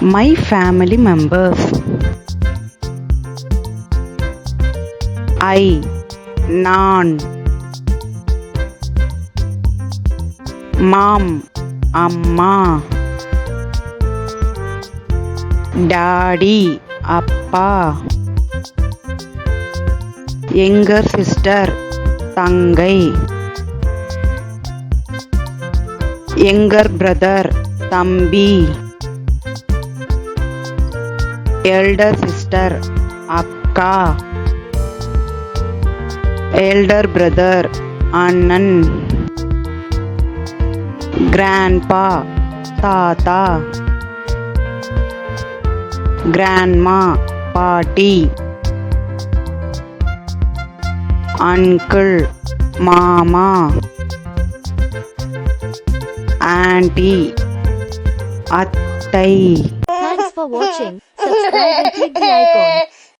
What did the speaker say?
My family members. I, நான். Mom, அம்மா. Daddy, அப்பா. Younger sister, தங்கை. Younger brother, தம்பி. Elder sister, அக்கா. Elder brother, அண்ணன். Grandpa, தாத்தா. Grandma, பாட்டி. Uncle, மாமா. Auntie, அத்தை. Thanks for watching. Subscribe and click the icon.